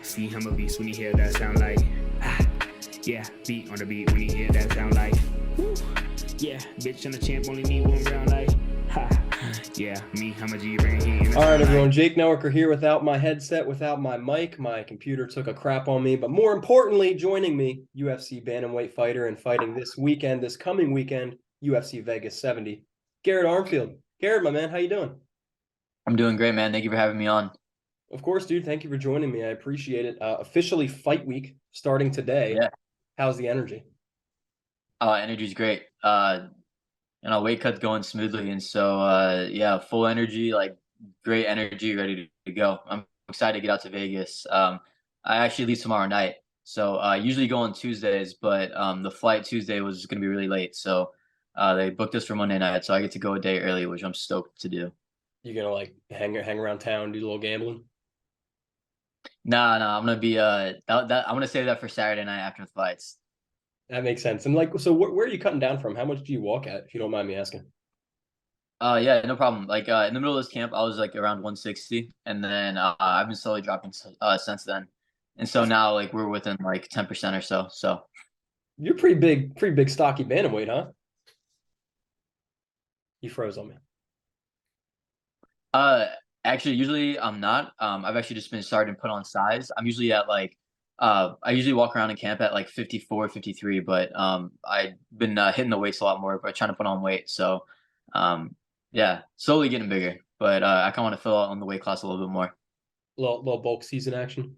See him a beast when he hear that sound like yeah, beat on the beat when he hear that sound like woo. Yeah, bitch and the champ only need one round like ha. Yeah, me, I'm a G bring heat. All right, everyone. Jake Noecker here without my headset, without my mic. My computer took a crap on me, but more importantly, joining me, UFC bantamweight fighter and fighting this coming weekend, UFC Vegas 70, Garrett Armfield. Garrett, my man, how you doing? I'm doing great, man. Thank you for having me on. Of course, dude. Thank you for joining me. I appreciate it. Officially fight week starting today. Yeah. How's the energy? Energy's great. Weight cut's going smoothly, and so yeah, full energy, like great energy, ready to go. I'm excited to get out to Vegas. I actually leave tomorrow night, so I usually go on Tuesdays, but the flight Tuesday was going to be really late, so they booked us for Monday night, so I get to go a day early, which I'm stoked to do. You gonna like hang around town, do a little gambling? Nah, I'm gonna be I'm gonna save that for Saturday night after the fights. That makes sense. And like, so where are you cutting down from? How much do you walk at, if you don't mind me asking? Yeah, no problem. Like in the middle of this camp, I was like around 160, and then I've been slowly dropping since then. And so now like we're within like 10% or so. So You're pretty big stocky bantamweight, huh? You froze on me. uh actually usually I'm not. I've actually just been starting to put on size. I'm usually at like I usually walk around in camp at like 54, 53, but I've been hitting the weights a lot more, but trying to put on weight. So um yeah, slowly getting bigger. But I kinda want to fill out on the weight class a little bit more. Little bulk season action.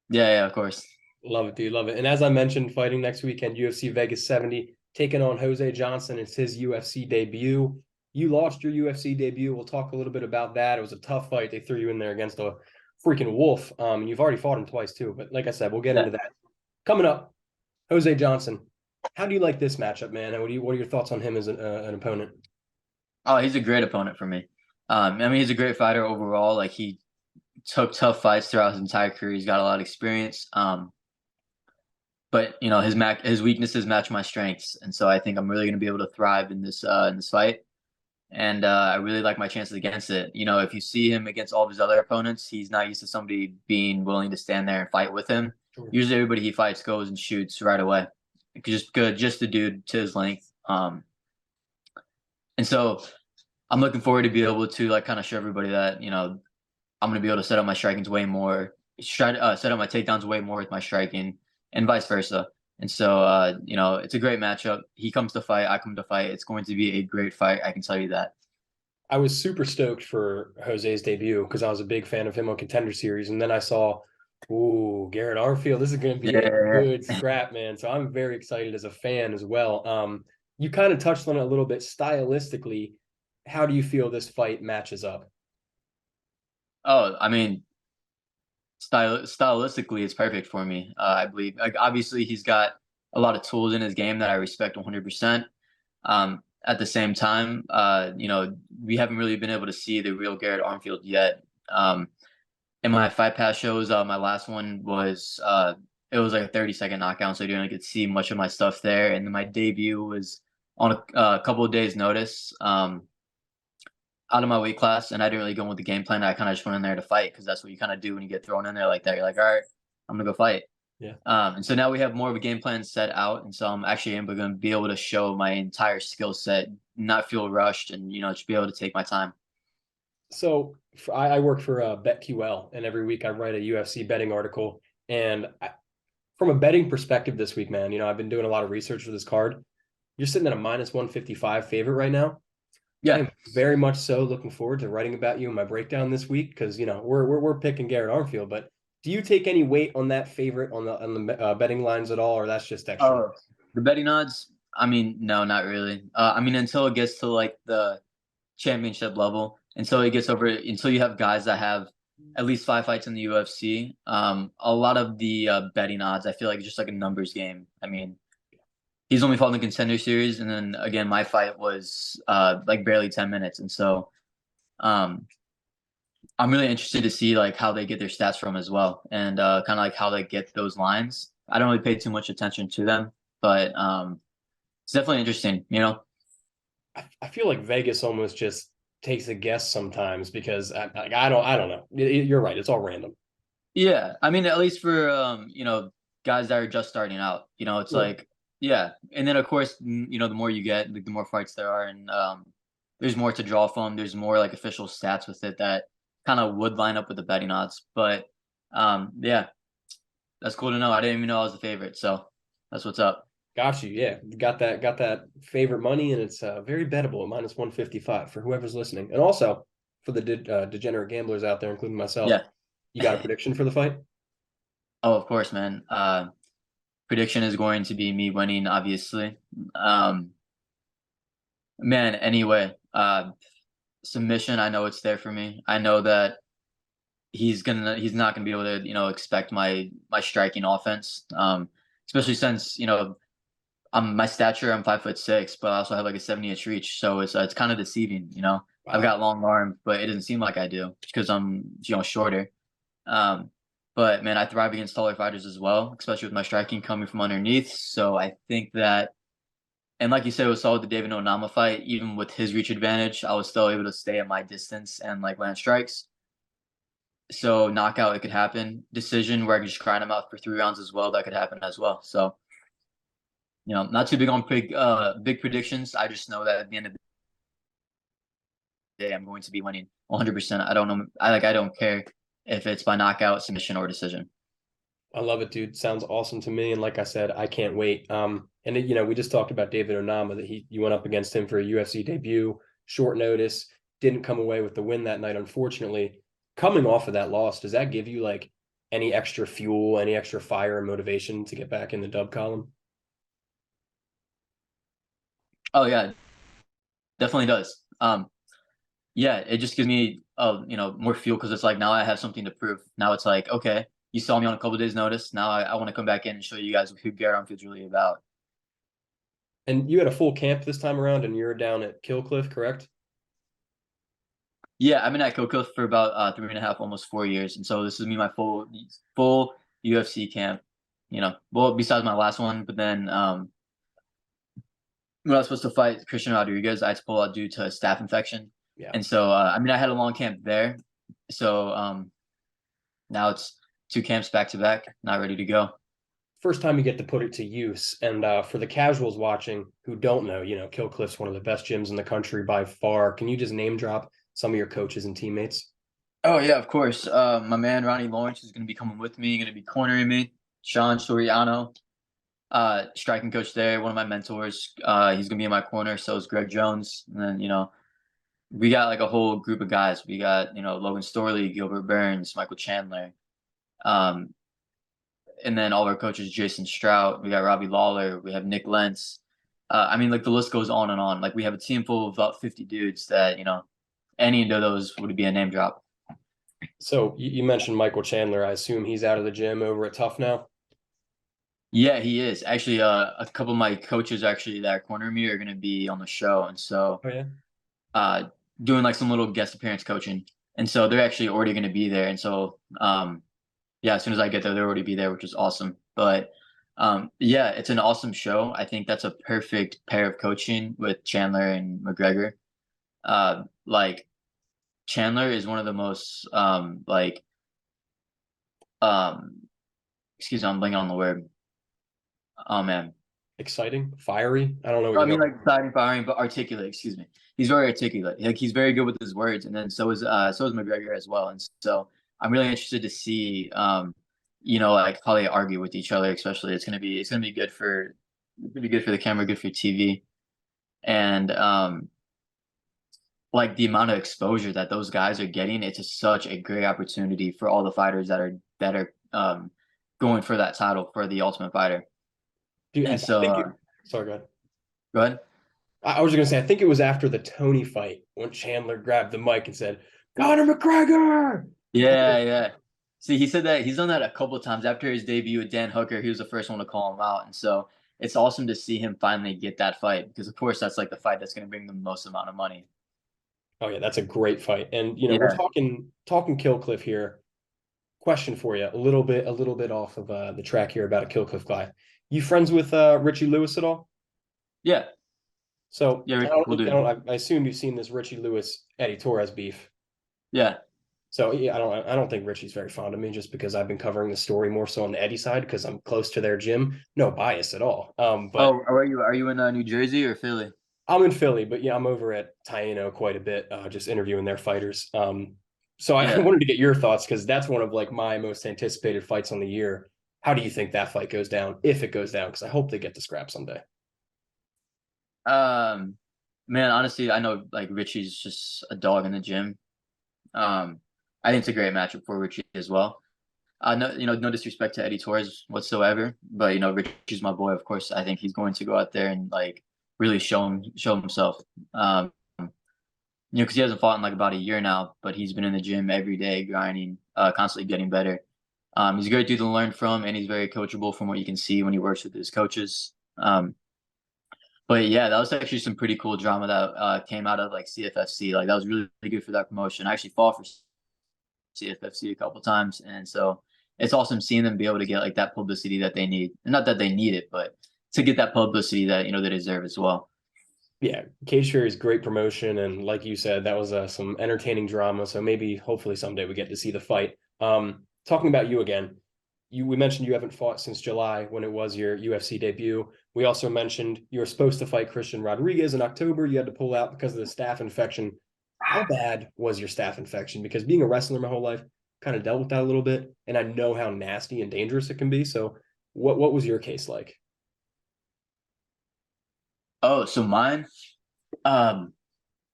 Yeah, of course. Love it, dude. Love it. And as I mentioned, fighting next weekend, UFC Vegas 70, taking on Jose Johnson. It's his UFC debut. You lost your UFC debut. We'll talk a little bit about that. It was a tough fight. They threw you in there against a freaking wolf. You've already fought him twice too. But like I said, we'll get into that. Coming up, Jose Johnson. How do you like this matchup, man? And what are your thoughts on him as an opponent? Oh, he's a great opponent for me. I mean, he's a great fighter overall. Like he took tough fights throughout his entire career. He's got a lot of experience. But you know, his weaknesses match my strengths, and so I think I'm really going to be able to thrive in this fight. And I really like my chances against it. You know, if you see him against all of his other opponents, he's not used to somebody being willing to stand there and fight with him. Sure. Usually, everybody he fights goes and shoots right away. Just good, just the dude to his length. And so I'm looking forward to be able to like kind of show everybody that I'm going to be able to set up my striking's way more, set up my takedowns way more with my striking, and vice versa. And so it's a great matchup. He comes to fight, I come to fight. It's going to be a great fight. I can tell you that. I was super stoked for Jose's debut because I was a big fan of him on Contender Series, and then I saw, ooh, Garrett Armfield. This is going to be a good scrap, man. So I'm very excited as a fan as well. You kind of touched on it a little bit stylistically. How do you feel this fight matches up? Oh, I mean, stylistically, it's perfect for me. I believe. Like obviously, he's got a lot of tools in his game that I respect 100%. At the same time, we haven't really been able to see the real Garrett Armfield yet. In my Fight Pass shows, my last one was it was like a 30-second knockout, so you didn't get to see much of my stuff there. And then my debut was on a couple of days' notice. Out of my weight class, and I didn't really go with the game plan. I kind of just went in there to fight because that's what you kind of do when you get thrown in there like that. You're like, all right, I'm gonna go fight. Yeah. And so now we have more of a game plan set out, and so I'm actually going to be able to show my entire skill set, not feel rushed, and just be able to take my time. So I work for BetQL, and every week I write a UFC betting article. And from a betting perspective this week, man, I've been doing a lot of research for this card. You're sitting at a minus 155 favorite right now. Yeah, I'm very much so looking forward to writing about you in my breakdown this week because we're picking Garrett Armfield. But do you take any weight on that favorite on the betting lines at all, or that's just extra? The betting odds. I mean, no, not really. I mean, until it gets to like the championship level, until you have guys that have at least 5 fights in the UFC. A lot of the betting odds, I feel like it's just like a numbers game. I mean. He's only fought in the Contender Series, and then again, my fight was like barely 10 minutes, and so I'm really interested to see like how they get their stats from as well, and kind of like how they get those lines. I don't really pay too much attention to them, but it's definitely interesting. I feel like Vegas almost just takes a guess sometimes because I don't know. You're right. It's all random. Yeah, I mean, at least for guys that are just starting out, it's Yeah. like, yeah, and then of course, the more you get, like, the more fights there are, and there's more to draw from. There's more like official stats with it that kind of would line up with the betting odds. But yeah, that's cool to know. I didn't even know I was the favorite, so that's what's up. Got you. Yeah. Got that favorite money, and it's very bettable at minus 155 for whoever's listening. And also for the degenerate gamblers out there, including myself, Yeah. you got a prediction for the fight? Oh, of course, man. Prediction is going to be me winning, obviously. Man, anyway, submission, I know it's there for me. I know that he's not gonna be able to, expect my striking offense. Especially since, my stature, I'm 5'6", but I also have like a 70-inch reach. So it's kind of deceiving. I've Wow. got long arms, but it doesn't seem like I do because I'm, shorter. Um, but man, I thrive against taller fighters as well, especially with my striking coming from underneath. So I think that, and like you said, it was solid the David Onama fight. Even with his reach advantage, I was still able to stay at my distance and like land strikes. So knockout, it could happen. Decision where I could just grind him out for 3 rounds as well. That could happen as well. So not too big on big predictions. I just know that at the end of the day, I'm going to be winning 100%. I don't know. I don't care if it's by knockout, submission, or decision. I love it, dude. Sounds awesome to me. And like I said, I can't wait. And we just talked about David Onama, that you went up against him for a UFC debut, short notice, didn't come away with the win that night, unfortunately. Coming off of that loss, does that give you like any extra fuel, any extra fire and motivation to get back in the dub column? Oh yeah, definitely does. Yeah, it just gives me more fuel because it's like now I have something to prove. Now it's like, okay, you saw me on a couple of days' notice. Now I want to come back in and show you guys who Garrett Armfield's really about. And you had a full camp this time around, and you're down at Kill Cliff, correct? Yeah, I've been at Kill Cliff for about 3.5, almost 4 years, and so this is me my full UFC camp. Well, besides my last one, but then when I was supposed to fight Christian Rodriguez, I had to pull out due to a staph infection, Yeah. and so I had a long camp there. So now it's 2 camps back to back, not ready to go. First time you get to put it to use. And for the casuals watching who don't know, Kill Cliff's one of the best gyms in the country by far. Can you just name drop some of your coaches and teammates? Oh yeah, of course. My man Ronnie Lawrence is going to be coming with me, going to be cornering me. Sean Soriano, striking coach there, one of my mentors. He's going to be in my corner. So is Greg Jones, and then we got like a whole group of guys. We got Logan Storley, Gilbert Burns, Michael Chandler, um, and then all of our coaches, Jason Strout. We got Robbie Lawler. We have Nick Lentz. Like the list goes on and on. Like we have a team full of about 50 dudes that any of those would be a name drop. So you mentioned Michael Chandler. I assume he's out of the gym over at Tough now. Yeah, he is actually. A couple of my coaches actually that corner me are going to be on the show, and so Oh yeah. doing like some little guest appearance coaching, and so they're actually already going to be there, and so yeah, as soon as I get there, they'll already be there, which is awesome. But yeah, it's an awesome show. I think that's a perfect pair of coaching with Chandler and McGregor. Like Chandler is one of the most excuse me, I'm blanking on the word. Oh man. Exciting, fiery. I don't know what I you mean, know. like exciting, firing, but articulate. Excuse me. He's very articulate. Like he's very good with his words, and then so is McGregor as well. And so I'm really interested to see, like how they argue with each other. Especially, it's gonna be good for the camera, good for TV, and like the amount of exposure that those guys are getting. It's just such a great opportunity for all the fighters that are going for that title for the Ultimate Fighter. Dude, I And so, think sorry, go ahead. go ahead. I was just gonna say, I think it was after the Tony fight when Chandler grabbed the mic and said, "Conor McGregor." Yeah, yeah. See, he said that he's done that a couple of times after his debut with Dan Hooker. He was the first one to call him out, and so it's awesome to see him finally get that fight because, of course, that's like the fight that's going to bring the most amount of money. Oh yeah, that's a great fight. And we're Yeah, talking Kill Cliff here. Question for you, a little bit off of the track here about a Kill Cliff guy. You friends with Richie Lewis at all? yeah, So yeah. We'll do. I assume you've seen this Richie Lewis Eddie Torres beef. Yeah, So yeah, I don't think Richie's very fond of me just because I've been covering the story more so on the Eddie side because I'm close to their gym. No bias at all. But Oh, are you in New Jersey or Philly? I'm in Philly, but yeah, I'm over at Taino quite a bit, just interviewing their fighters. So I Yeah. wanted to get your thoughts because that's one of like my most anticipated fights on the year. How do you think that fight goes down, if it goes down? Because I hope they get to scrap someday. Um, Man, honestly, I know like Richie's just a dog in the gym. Um, I think it's a great matchup for Richie as well. No, no disrespect to Eddie Torres whatsoever, but Richie's my boy. Of course, I think he's going to go out there and like really show himself. Because he hasn't fought in like about a year now, but he's been in the gym every day, grinding, constantly getting better. He's a great dude to learn from, and he's very coachable from what you can see when he works with his coaches. But yeah, that was actually some pretty cool drama that came out of like CFFC. Like that was really, really good for that promotion. I actually fought for CFFC a couple times, and so it's awesome seeing them be able to get like that publicity that they need. And not that they need it, but to get that publicity that they deserve as well. Yeah, Cage Fury is great promotion, and like you said, that was some entertaining drama. So maybe, hopefully, someday we get to see the fight. Talking about you again, we mentioned you haven't fought since July when it was your UFC debut. We also mentioned you were supposed to fight Christian Rodriguez in October. You had to pull out because of the staph infection. How bad was your staph infection? Because being a wrestler my whole life, kind of dealt with that a little bit, and I know how nasty and dangerous it can be. So, what was your case like? Oh, so mine, um,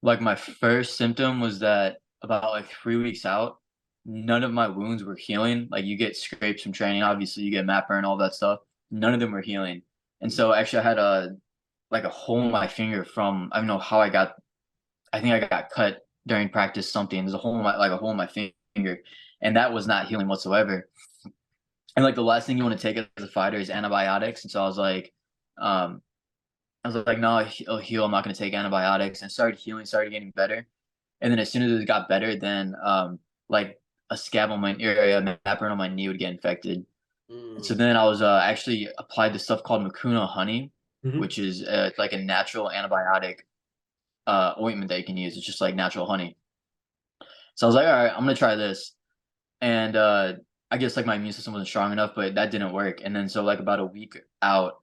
like my first symptom was that about like 3 weeks out, none of my wounds were healing. Like you get scrapes from training, obviously you get mat burn, all that stuff. None of them were healing. And so actually I had a hole in my finger from I don't know how I think I got cut during practice something. There's a hole in my finger, and that was not healing whatsoever. And like the last thing you want to take as a fighter is antibiotics. And so um, I was like, no, it'll heal. I'm not going to take antibiotics. And started healing, started getting better. And then as soon as it got better, then like a scab on my area, mat burn on my knee would get infected. And so then I was actually applied this stuff called Mucuna honey, Mm-hmm. which is like a natural antibiotic ointment that you can use. It's just like natural honey. So I was like, all right, I'm gonna try this. And I guess like my immune system wasn't strong enough, but that didn't work. And then so like about a week out,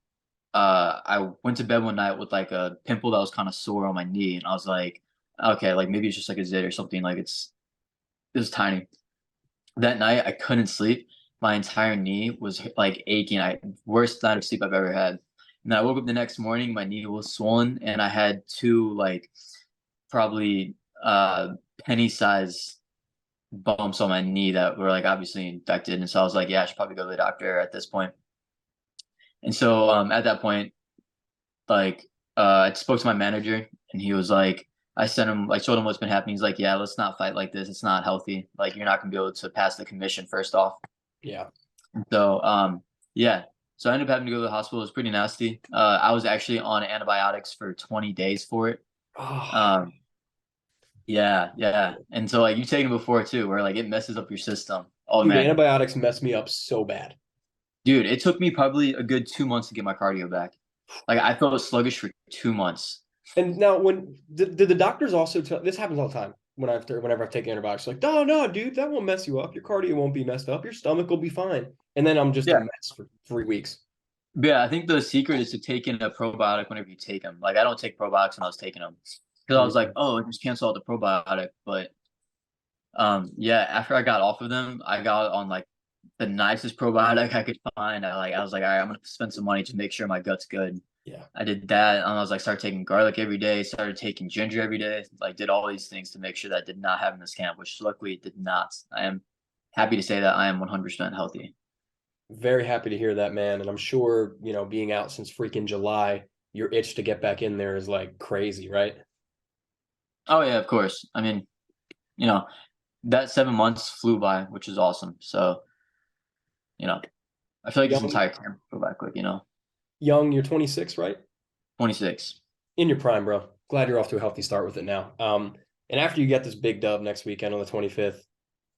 I went to bed one night with like a pimple that was kind of sore on my knee, and I was like, okay, like maybe it's just like a zit or something. Like it was tiny. That night I couldn't sleep. My entire knee was like aching. Worst night of sleep I've ever had. And I woke up the next morning, my knee was swollen, and I had two like probably penny size bumps on my knee that were like obviously infected. And so I was like, yeah, I should probably go to the doctor at this point. And so at that point, like I spoke to my manager, and he was like, I showed him what's been happening. He's like, yeah, let's not fight like this. It's not healthy. Like you're not gonna be able to pass the commission first off. Yeah. So yeah. So I ended up having to go to the hospital. It was pretty nasty. I was actually on antibiotics for 20 days for it. Oh, Um, yeah. And so like you've taken it before too, where like it messes up your system. Oh dude, man, antibiotics messed me up so bad. dude, it took me probably a good 2 months to get my cardio back. Like I felt sluggish for 2 months. And now, when did the doctors also tell? This happens all the time whenever I've taken antibiotics. Like, no, dude, that won't mess you up. Your cardio won't be messed up. Your stomach will be fine. And then I'm just a Yeah. mess for 3 weeks. But yeah, I think the secret is to take in a probiotic whenever you take them. Like I don't take probiotics when I was taking them because I was like, oh, just cancel out the probiotic. But yeah, after I got off of them, I got on like the nicest probiotic I could find. I was like, all right, I'm gonna spend some money to make sure my gut's good. Yeah. I did that, and I was like, started taking garlic every day, started taking ginger every day, like did all these things to make sure that did not happen in this camp, which luckily it did not. I am happy to say that I am 100% healthy. Very happy to hear that, man. And I'm sure, being out since freaking July, your itch to get back in there is like crazy, right? Oh yeah, of course. I mean, you know, that 7 months flew by, which is awesome. So, I feel like this Young, entire camp flew by quick. you're 26, right? 26. In your prime, bro. Glad you're off to a healthy start with it now. And after you get this big dub next weekend on the 25th,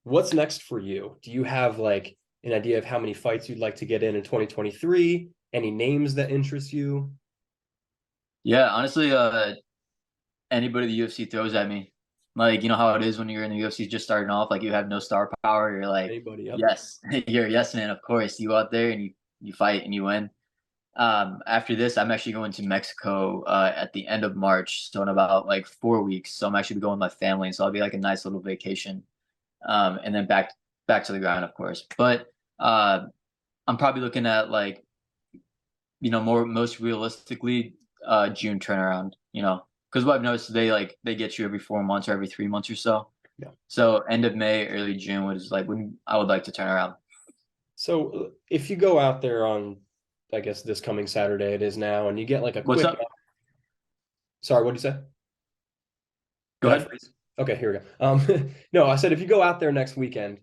what's next for you? Do you have like an idea of how many fights you'd like to get in 2023? Any names that interest you? Yeah, honestly, anybody the UFC throws at me, Like, you know how it is when you're in the UFC just starting off, like you have no star power. You're like, Anybody up? yes, you're a yes man, of course. You go out there and you fight and you win. After this, I'm actually going to Mexico at the end of March, so in about like 4 weeks. So I'm actually going with my family, so I'll be like a nice little vacation. And then back to the ground, of course. But I'm probably looking at like, you know, most realistically, June turnaround, you know, because what I've noticed they get you every 4 months or every 3 months or so. Yeah. So end of May, early June was like when I would like to turn around. So if you go out there on, I guess this coming Saturday it is now, and you get like a What's quick. up? Sorry, what did you say? Go Did I ahead. freeze? Okay, here we go. No, I said if you go out there next weekend,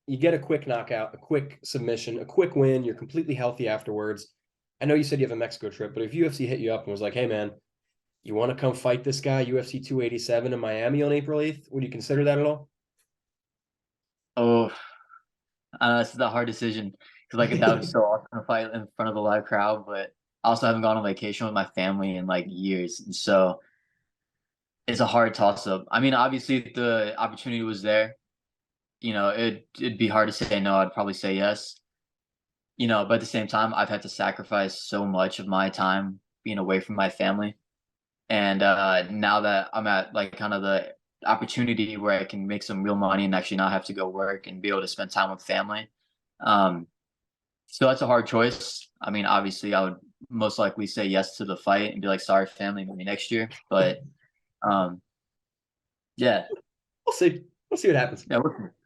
you get a quick knockout, a quick submission, a quick win, you're completely healthy afterwards. I know you said you have a Mexico trip, but if UFC hit you up and was like, hey man, you want to come fight this guy, UFC 287 in Miami on April 8th, would you consider that at all? Oh, this is a hard decision because like that would be so awesome to fight in front of a live crowd, but I also haven't gone on vacation with my family in like years, and so it's a hard toss up. I mean, obviously, if the opportunity was there, you know, it'd be hard to say no. I'd probably say yes. You know, but at the same time, I've had to sacrifice so much of my time being away from my family. And now that I'm at like kind of the opportunity where I can make some real money and actually not have to go work and be able to spend time with family. Um, so that's a hard choice. I mean, obviously, I would most likely say yes to the fight and be like, sorry, family, maybe next year. But um, yeah, We'll see. We'll see what happens. yeah,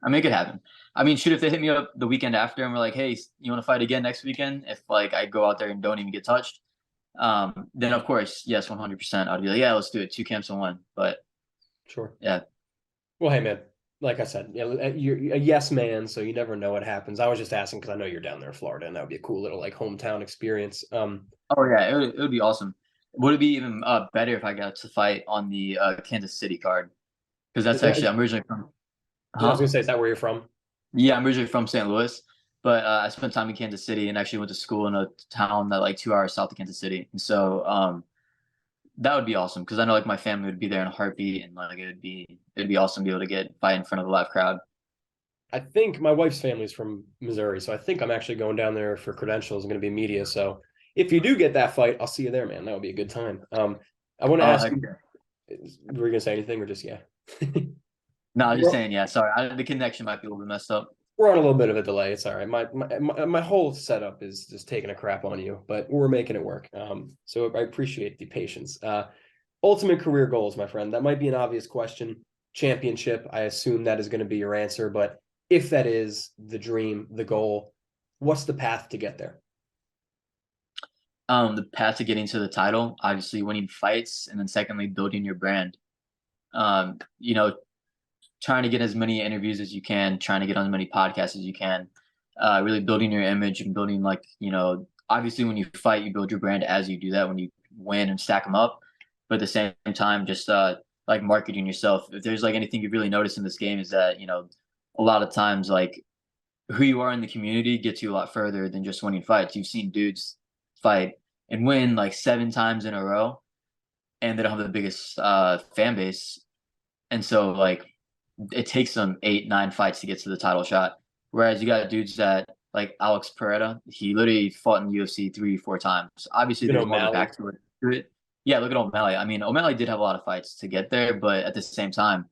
I make it happen. I mean, shoot, if they hit me up the weekend after and we're like, hey, you want to fight again next weekend? If like I go out there and don't even get touched, then of course, yes, 100%. I'd be like, yeah, let's do it. 2 camps in one. But Sure. yeah, Well, hey man, like I said, you're a yes man, so you never know what happens. I was just asking because I know you're down there in Florida, and that would be a cool little like hometown experience. oh yeah, it would be awesome. Would it be even better if I got to fight on the Kansas City card? Because that's actually I'm originally from. I was Huh? gonna say, is that where you're from? Yeah, I'm originally from St. Louis, but I spent time in Kansas City and actually went to school in a town that like 2 hours south of Kansas City. And so that would be awesome because I know like my family would be there in a heartbeat, and like it'd be awesome to be able to get fight in front of a live crowd. I think my wife's family's from Missouri, so I think I'm actually going down there for credentials. I'm going to be media, so if you do get that fight, I'll see you there, man. That would be a good time. I want to ask Heck you, yeah. were you gonna say anything or just yeah? No, I was just saying, yeah. Sorry, the connection might be a little bit messed up. We're on a little bit of a delay. It's all right. My whole setup is just taking a crap on you, but we're making it work. So I appreciate the patience. Ultimate career goals, my friend. That might be an obvious question. Championship. I assume that is going to be your answer, but if that is the dream, the goal, what's the path to get there? The path to getting to the title, obviously winning fights, and then secondly, building your brand. You know, trying to get as many interviews as you can, trying to get on as many podcasts as you can, really building your image and building like, you know, obviously when you fight, you build your brand as you do that when you win and stack them up. But at the same time, just like marketing yourself. If there's like anything you really notice in this game is that, you know, a lot of times like who you are in the community gets you a lot further than just winning fights. You've seen dudes fight and win like 7 times in a row and they don't have the biggest fan base. And so like it takes them 8, 9 fights to get to the title shot. Whereas you got dudes that like Alex Pereira, he literally fought in the UFC 3, 4 times. Obviously, there's more of a backstory to it. Yeah, look at O'Malley. I mean, O'Malley did have a lot of fights to get there, but at the same time,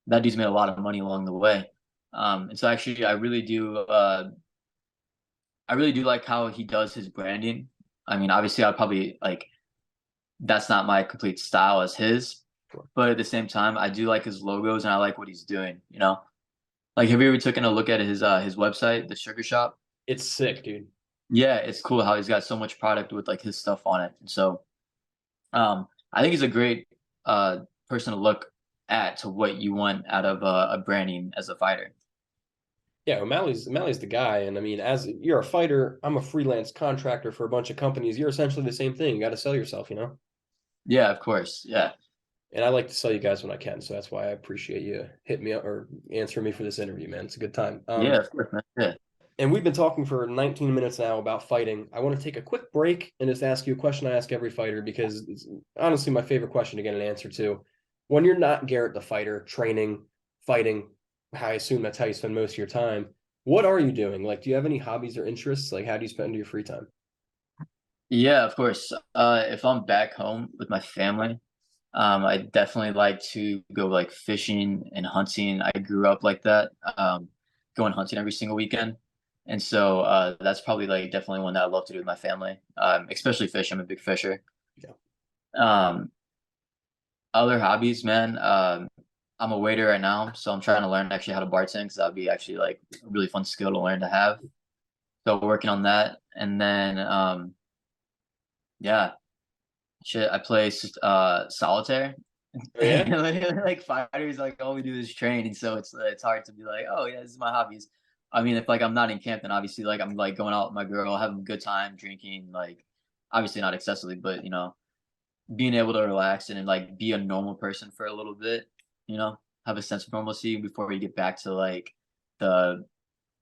that dude's made a lot of money along the way. And so actually, I really do like how he does his branding. I mean, obviously, I'd probably like that's not my complete style as his, but at the same time, I do like his logos and I like what he's doing. You know, like have you ever taken a look at his website, the Sugar Shop? It's sick, dude. Yeah, it's cool how he's got so much product with like his stuff on it. And so, I think he's a great person to look at to what you want out of a branding as a fighter. Yeah, O'Malley's the guy, and I mean, as you're a fighter, I'm a freelance contractor for a bunch of companies. You're essentially the same thing. You got to sell yourself, you know. Yeah, of course. Yeah. And I like to sell you guys when I can, so that's why I appreciate you hitting me up or answering me for this interview, man. It's a good time. Yeah, of course, man. Yeah. And we've been talking for 19 minutes now about fighting. I want to take a quick break and just ask you a question I ask every fighter because it's honestly my favorite question to get an answer to. when you're not Garrett the fighter, training, fighting, I assume that's how you spend most of your time. What are you doing? Like, do you have any hobbies or interests? Like, how do you spend your free time? Yeah, of course. If I'm back home with my family, I definitely like to go like fishing and hunting. I grew up like that, going hunting every single weekend. And so that's probably like definitely one that I love to do with my family, especially fish. I'm a big fisher. Yeah. Um, Other hobbies, man. I'm a waiter right now, so I'm trying to learn actually how to bartend because that'd be actually like a really fun skill to learn to have. So working on that, and then yeah, shit. I play solitaire. Oh, yeah. Like fighters, like all we do is train, and so it's hard to be like, oh yeah, this is my hobbies. I mean, if like I'm not in camp, then obviously like I'm like going out with my girl, having a good time, drinking, like obviously not excessively, but being able to relax and like be a normal person for a little bit, have a sense of normalcy before you get back to like the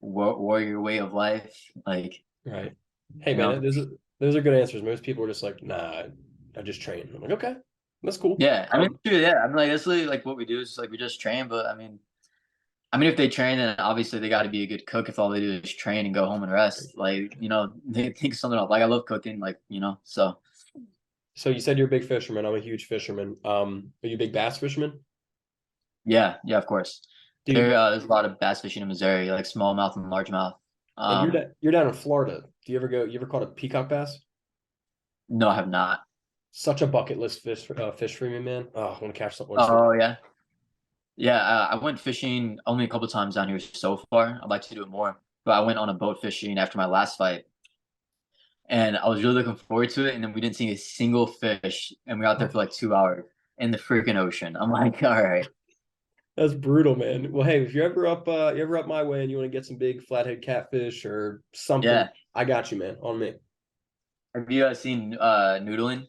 warrior way of life. Like, Right. Hey, you man, know, those are good answers. Most people are just like, nah, I just train. I'm like, okay, that's cool. yeah, I mean, true, yeah, I mean, like that's literally like what we do is like we just train, but I mean, if they train, then obviously they got to be a good cook. If all they do is train and go home and rest, like they think something up. Like I love cooking, like so So you said you're a big fisherman. I'm a huge fisherman. Are you a big bass fisherman? yeah, yeah, of course. Dude, There's a lot of bass fishing in Missouri, like smallmouth and largemouth. and you're down in Florida. You ever caught a peacock bass? No, I have not. Such a bucket list fish for me, man. Oh, I want to catch something. Oh yeah, yeah. I went fishing only a couple times down here so far. I'd like to do it more, but I went on a boat fishing after my last fight, and I was really looking forward to it. And then we didn't see a single fish, and we were out there for like 2 hours in the freaking ocean. I'm like, all right. That's brutal, man. Well, hey, if you're ever up my way and you want to get some big flathead catfish or something, Yeah. I got you, man. On me. Have you seen noodling?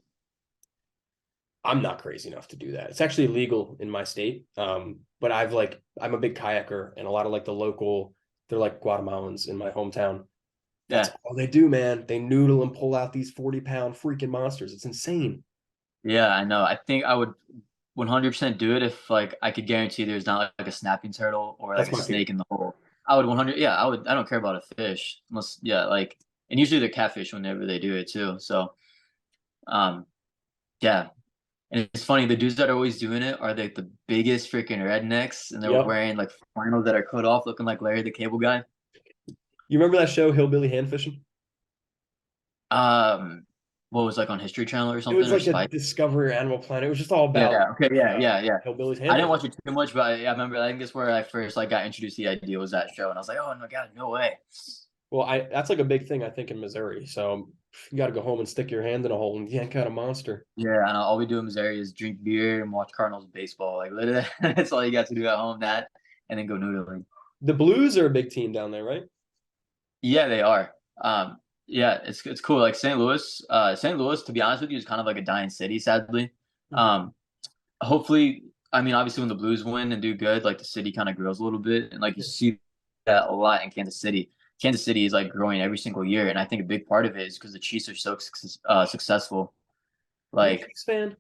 I'm not crazy enough to do that. It's actually illegal in my state. But I'm a big kayaker, and a lot of like the local, they're like Guatemalans in my hometown. That's Yeah. all they do, man. They noodle and pull out these 40-pound freaking monsters. It's insane. Yeah, I know. I think I would 100% do it if like I could guarantee there's not like a snapping turtle or That's like a my snake favorite. in the hole. I would 100. Yeah, I would. I don't care about a fish unless like, and usually they're catfish whenever they do it too. So um yeah, and it's funny, the dudes that are always doing it are like the biggest freaking rednecks, and they're Yep. wearing like flannels that are cut off, looking like Larry the Cable Guy. You remember that show, Hillbilly Hand Fishing? What was like on History Channel or It something was or like a Spike? Discovery Animal Planet. It was just all about Yeah. Okay. Yeah. hillbillies I hand didn't fishing. watch it too much, but I remember. I think that's where I first like got introduced to the idea was that show, and I was like, oh my god, no way. Well, that's like a big thing, I think, in Missouri. So you got to go home and stick your hand in a hole and yank out a monster. Yeah, and all we do in Missouri is drink beer and watch Cardinals baseball. Like literally, that's all you got to do at home. That and then go noodling. The Blues are a big team down there, right? Yeah, they are. Yeah, it's cool. Like St. Louis, to be honest with you, is kind of like a dying city, sadly. Um, Hopefully, I mean, obviously, when the Blues win and do good, like the city kind of grows a little bit, and like you see that a lot in Kansas City. Kansas City is like growing every single year, and I think a big part of it is because the Chiefs are so successful. You're a Like, Chiefs fan?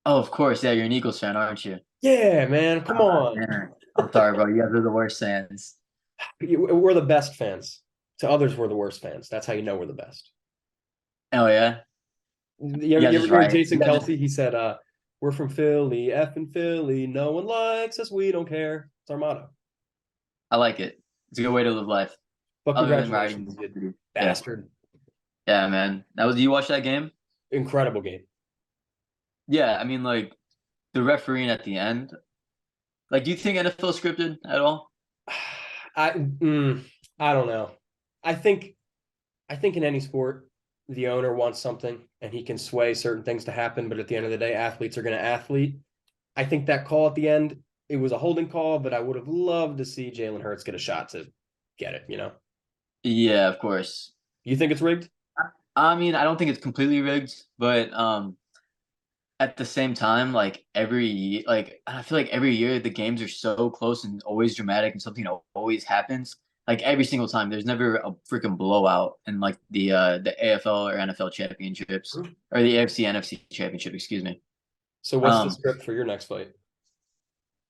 oh, of course, yeah, you're an Eagles fan, aren't you? Yeah, man. Come on. Man, I'm sorry, bro. You guys are the worst fans. We're the best fans. To others, we're the worst fans. That's how you know we're the best. Oh yeah, You yeah, ever just hear right. Jason You guys Kelsey? He said, we're from Philly, effing Philly. No one likes us. We don't care. It's our motto. I like it. It's a good way to live life. But Other than congratulations, riding, you yeah, bastard. yeah, man. You watch that game? Incredible game. Yeah, I mean, like the refereeing at the end. Like, do you think NFL scripted at all? I I don't know. I think in any sport, the owner wants something and he can sway certain things to happen. But at the end of the day, athletes are going to athlete. I think that call at the end, it was a holding call, but I would have loved to see Jalen Hurts get a shot to get it, Yeah, of course. You think it's rigged? I mean, I don't think it's completely rigged, but at the same time, like I feel like every year the games are so close and always dramatic, and something always happens. Like every single time, there's never a freaking blowout in like the AFL or NFL championships or the AFC NFC championship. Excuse me. So what's the script for your next fight?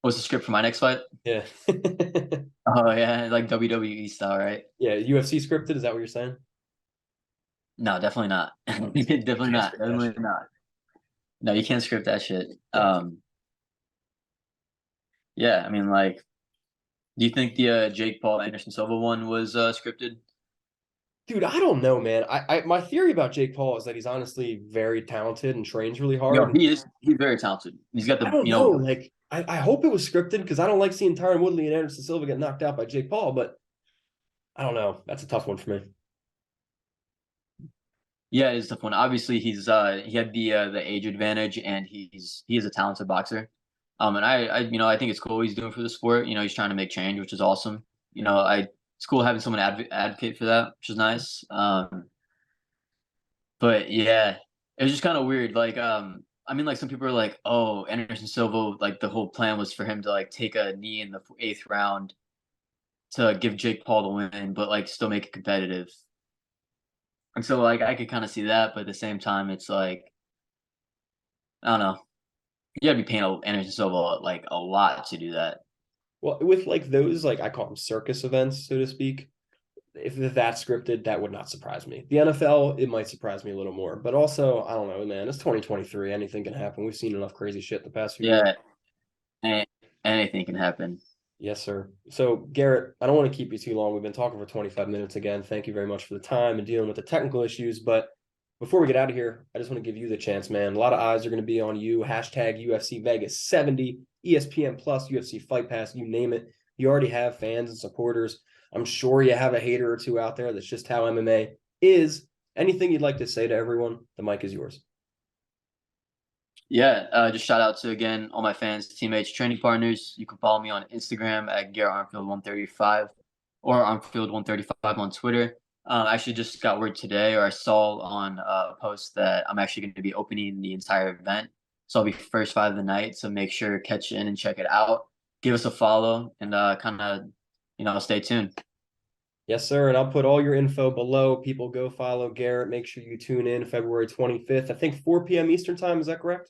What's the script for my next fight? Yeah. Oh yeah, like WWE style, right? Yeah, UFC scripted, is that what you're saying? No, definitely not. Definitely not. Definitely not. No, you can't script that shit. Yeah, I mean, like, do you think the Jake Paul Anderson Silva one was scripted? Dude, I don't know, man. My theory about Jake Paul is that he's honestly very talented and trains really hard. No, And he is. He's very talented. He's got I the, don't know. Like, I hope it was scripted because I don't like seeing Tyron Woodley and Anderson Silva get knocked out by Jake Paul, but I don't know. That's a tough one for me. Yeah, it's a tough one. Obviously, he had the age advantage, and he is a talented boxer. And I think it's cool what he's doing for the sport. You know, he's trying to make change, which is awesome. You know, it's cool having someone advocate for that, which is nice. But yeah, it was just kind of weird. Like, I mean, like some people are like, oh, Anderson Silva, like the whole plan was for him to like take a knee in the 8th round to give Jake Paul the win, but like still make it competitive. And so like I could kind of see that, but at the same time, it's like I don't know. You gotta be paying Anderson Silva like a lot to do that. Well, with like those, like I call them circus events, so to speak. If that's scripted, that would not surprise me. The NFL, it might surprise me a little more, but also I don't know, man. It's 2023. Anything can happen. We've seen enough crazy shit the past few years. Yeah, anything can happen. Yes, sir. So, Garrett, I don't want to keep you too long. We've been talking for 25 minutes again. Thank you very much for the time and dealing with the technical issues. But before we get out of here, I just want to give you the chance, man. A lot of eyes are going to be on you. Hashtag UFC Vegas 70, ESPN Plus, UFC Fight Pass, you name it. You already have fans and supporters. I'm sure you have a hater or two out there. That's just how MMA is. Anything you'd like to say to everyone? The mic is yours. Yeah, just shout out to again all my fans, teammates, training partners. You can follow me on Instagram at Garrett Armfield 135 or Armfield 135 on Twitter. I actually just got word today, or I saw on a post that I'm actually going to be opening the entire event. So I'll be first fight of the night. So make sure to catch in and check it out. Give us a follow and kind of stay tuned. Yes, sir. And I'll put all your info below. People go follow Garrett. Make sure you tune in February 25th. I think 4 p.m. Eastern time. Is that correct?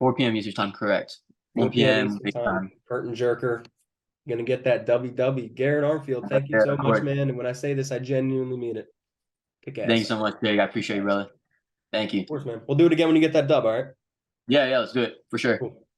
4 p.m. Eastern time, correct. 4 1 p.m. Eastern time. Curtain jerker. Going to get that WW. Garrett Armfield, thank you so much, man. And when I say this, I genuinely mean it. Kick ass. Thank you so much, Jake. I appreciate you, brother. Thank you. Of course, man. We'll do it again when you get that dub, all right? Yeah, let's do it for sure. Cool.